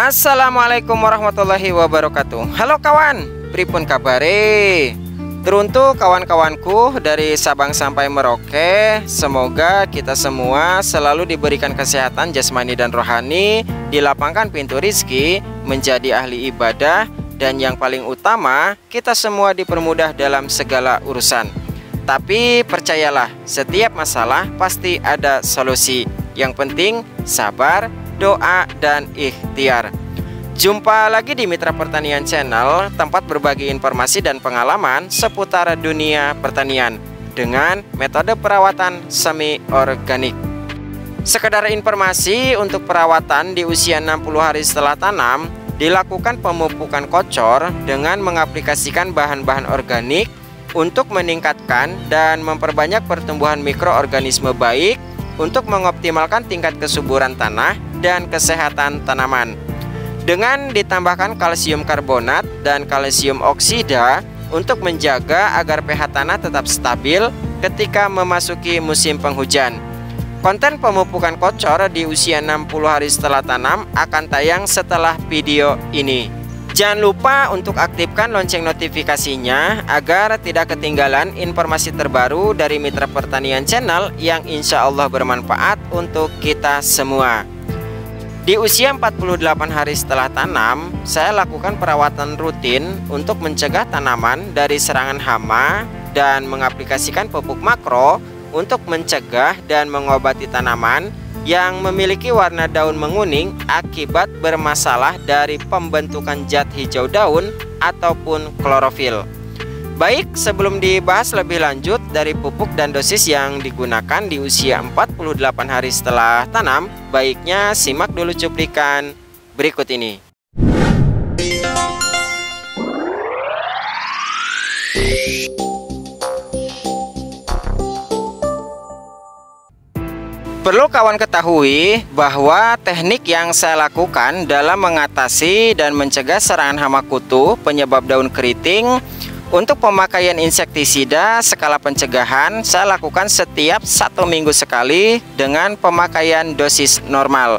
Assalamualaikum warahmatullahi wabarakatuh. Halo kawan, pripun kabare? Teruntuk kawan-kawanku dari Sabang sampai Merauke, semoga kita semua selalu diberikan kesehatan jasmani dan rohani, dilapangkan pintu rizki, menjadi ahli ibadah, dan yang paling utama, kita semua dipermudah dalam segala urusan. Tapi percayalah, setiap masalah pasti ada solusi. Yang penting sabar, doa, dan ikhtiar. Jumpa lagi di Mitra Pertanian Channel, tempat berbagi informasi dan pengalaman seputar dunia pertanian dengan metode perawatan semi organik. Sekedar informasi, untuk perawatan di usia 60 hari setelah tanam, dilakukan pemupukan kocor dengan mengaplikasikan bahan-bahan organik untuk meningkatkan dan memperbanyak pertumbuhan mikroorganisme baik untuk mengoptimalkan tingkat kesuburan tanah dan kesehatan tanaman. Dengan ditambahkan kalsium karbonat dan kalsium oksida untuk menjaga agar pH tanah tetap stabil ketika memasuki musim penghujan. Konten pemupukan kocor di usia 60 hari setelah tanam akan tayang setelah video ini. Jangan lupa untuk aktifkan lonceng notifikasinya agar tidak ketinggalan informasi terbaru dari Mitra Pertanian Channel yang insya Allah bermanfaat untuk kita semua. Di usia 48 hari setelah tanam, saya lakukan perawatan rutin untuk mencegah tanaman dari serangan hama dan mengaplikasikan pupuk makro untuk mencegah dan mengobati tanaman yang memiliki warna daun menguning akibat bermasalah dari pembentukan zat hijau daun ataupun klorofil. Baik, sebelum dibahas lebih lanjut dari pupuk dan dosis yang digunakan di usia 48 hari setelah tanam, baiknya simak dulu cuplikan berikut ini. Perlu kawan ketahui bahwa teknik yang saya lakukan dalam mengatasi dan mencegah serangan hama kutu penyebab daun keriting untuk pemakaian insektisida skala pencegahan saya lakukan setiap 1 minggu sekali dengan pemakaian dosis normal.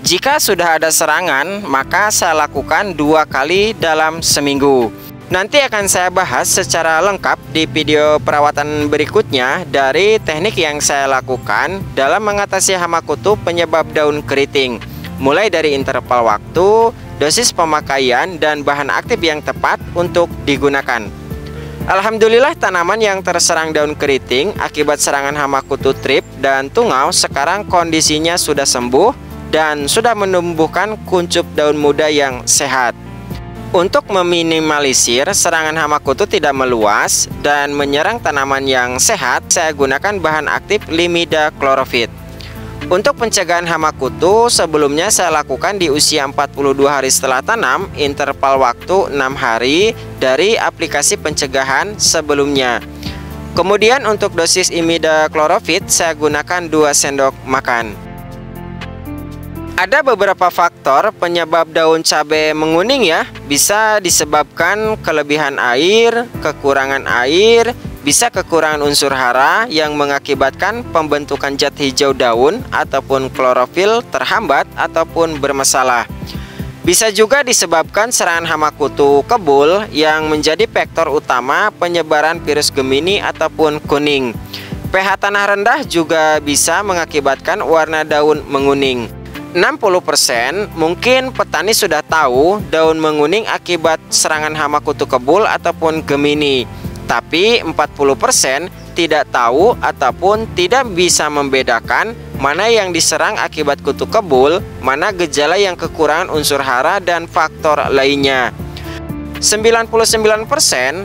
Jika sudah ada serangan, maka saya lakukan 2 kali dalam seminggu. Nanti akan saya bahas secara lengkap di video perawatan berikutnya dari teknik yang saya lakukan dalam mengatasi hama kutu penyebab daun keriting, mulai dari interval waktu, dosis pemakaian, dan bahan aktif yang tepat untuk digunakan. Alhamdulillah, tanaman yang terserang daun keriting akibat serangan hama kutu trip dan tungau sekarang kondisinya sudah sembuh dan sudah menumbuhkan kuncup daun muda yang sehat. Untuk meminimalisir serangan hama kutu tidak meluas dan menyerang tanaman yang sehat, saya gunakan bahan aktif limidaclorophyt. Untuk pencegahan hama kutu, sebelumnya saya lakukan di usia 42 hari setelah tanam, interval waktu 6 hari dari aplikasi pencegahan sebelumnya. Kemudian untuk dosis imidaclorophyt, saya gunakan 2 sendok makan. Ada beberapa faktor penyebab daun cabai menguning ya. Bisa disebabkan kelebihan air, kekurangan air, bisa kekurangan unsur hara yang mengakibatkan pembentukan zat hijau daun ataupun klorofil terhambat ataupun bermasalah. Bisa juga disebabkan serangan hama kutu kebul yang menjadi faktor utama penyebaran virus Gemini ataupun kuning. pH tanah rendah juga bisa mengakibatkan warna daun menguning. 60% mungkin petani sudah tahu daun menguning akibat serangan hama kutu kebul ataupun Gemini. Tapi 40% tidak tahu ataupun tidak bisa membedakan mana yang diserang akibat kutu kebul, mana gejala yang kekurangan unsur hara dan faktor lainnya. 99%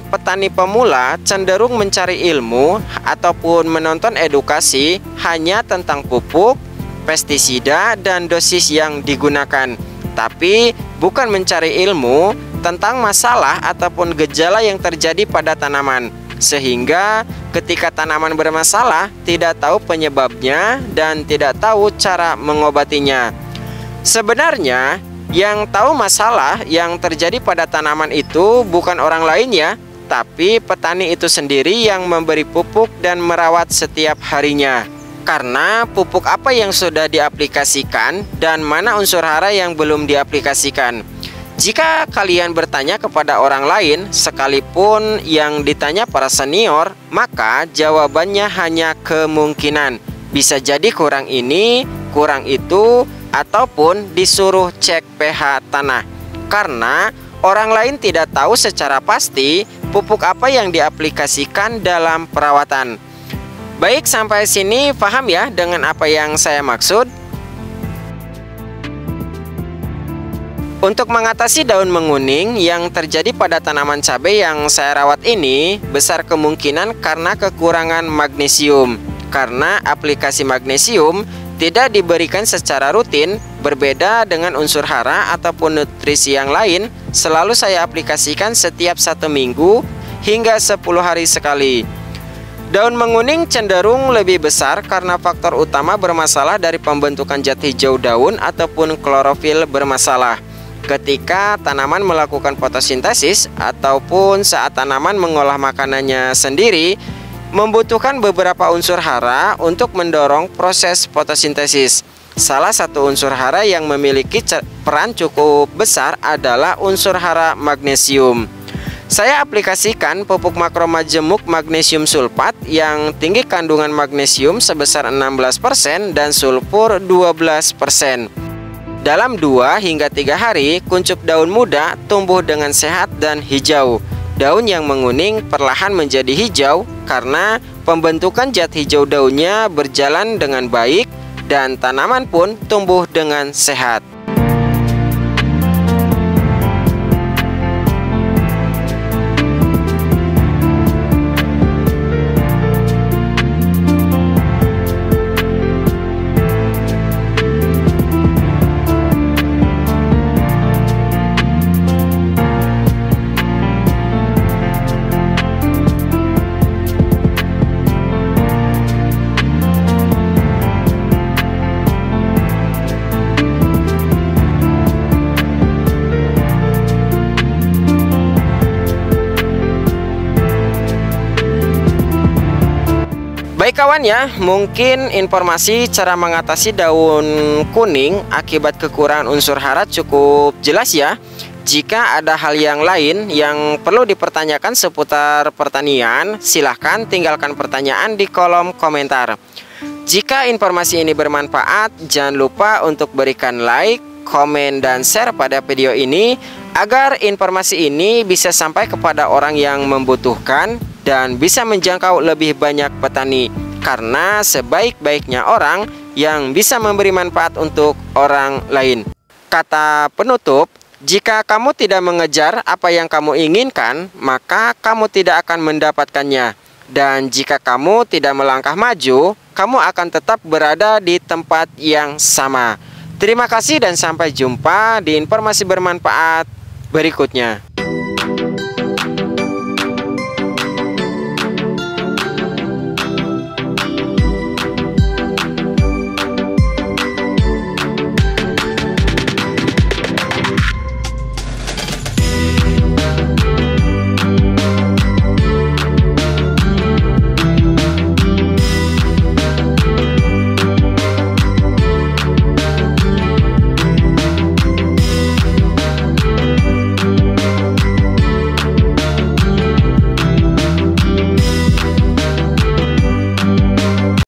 petani pemula cenderung mencari ilmu ataupun menonton edukasi hanya tentang pupuk, pestisida, dan dosis yang digunakan, tapi bukan mencari ilmu tentang masalah ataupun gejala yang terjadi pada tanaman, sehingga ketika tanaman bermasalah tidak tahu penyebabnya dan tidak tahu cara mengobatinya. Sebenarnya yang tahu masalah yang terjadi pada tanaman itu bukan orang lain ya, tapi petani itu sendiri yang memberi pupuk dan merawat setiap harinya. karena pupuk apa yang sudah diaplikasikan dan mana unsur hara yang belum diaplikasikan. Jika kalian bertanya kepada orang lain, sekalipun yang ditanya para senior, maka jawabannya hanya kemungkinan. Bisa jadi kurang ini, kurang itu, ataupun disuruh cek pH tanah. Karena orang lain tidak tahu secara pasti pupuk apa yang diaplikasikan dalam perawatan. Baik, sampai sini paham ya dengan apa yang saya maksud? Untuk mengatasi daun menguning yang terjadi pada tanaman cabai yang saya rawat ini, besar kemungkinan karena kekurangan magnesium. Karena aplikasi magnesium tidak diberikan secara rutin, berbeda dengan unsur hara ataupun nutrisi yang lain, selalu saya aplikasikan setiap 1 minggu hingga 10 hari sekali. Daun menguning cenderung lebih besar karena faktor utama bermasalah dari pembentukan zat hijau daun ataupun klorofil bermasalah. Ketika tanaman melakukan fotosintesis ataupun saat tanaman mengolah makanannya sendiri, membutuhkan beberapa unsur hara untuk mendorong proses fotosintesis. Salah satu unsur hara yang memiliki peran cukup besar adalah unsur hara magnesium. Saya aplikasikan pupuk makromajemuk magnesium sulfat yang tinggi kandungan magnesium sebesar 16% dan sulfur 12%. Dalam 2 hingga 3 hari, kuncup daun muda tumbuh dengan sehat dan hijau. Daun yang menguning perlahan menjadi hijau karena pembentukan zat hijau daunnya berjalan dengan baik dan tanaman pun tumbuh dengan sehat. Baik kawan ya, mungkin informasi cara mengatasi daun kuning akibat kekurangan unsur hara cukup jelas ya. Jika ada hal yang lain yang perlu dipertanyakan seputar pertanian, silahkan tinggalkan pertanyaan di kolom komentar. Jika informasi ini bermanfaat, jangan lupa untuk berikan like, komen, dan share pada video ini agar informasi ini bisa sampai kepada orang yang membutuhkan dan bisa menjangkau lebih banyak petani, karena sebaik-baiknya orang yang bisa memberi manfaat untuk orang lain. Kata penutup, jika kamu tidak mengejar apa yang kamu inginkan, maka kamu tidak akan mendapatkannya. Dan jika kamu tidak melangkah maju, kamu akan tetap berada di tempat yang sama. Terima kasih dan sampai jumpa di informasi bermanfaat berikutnya.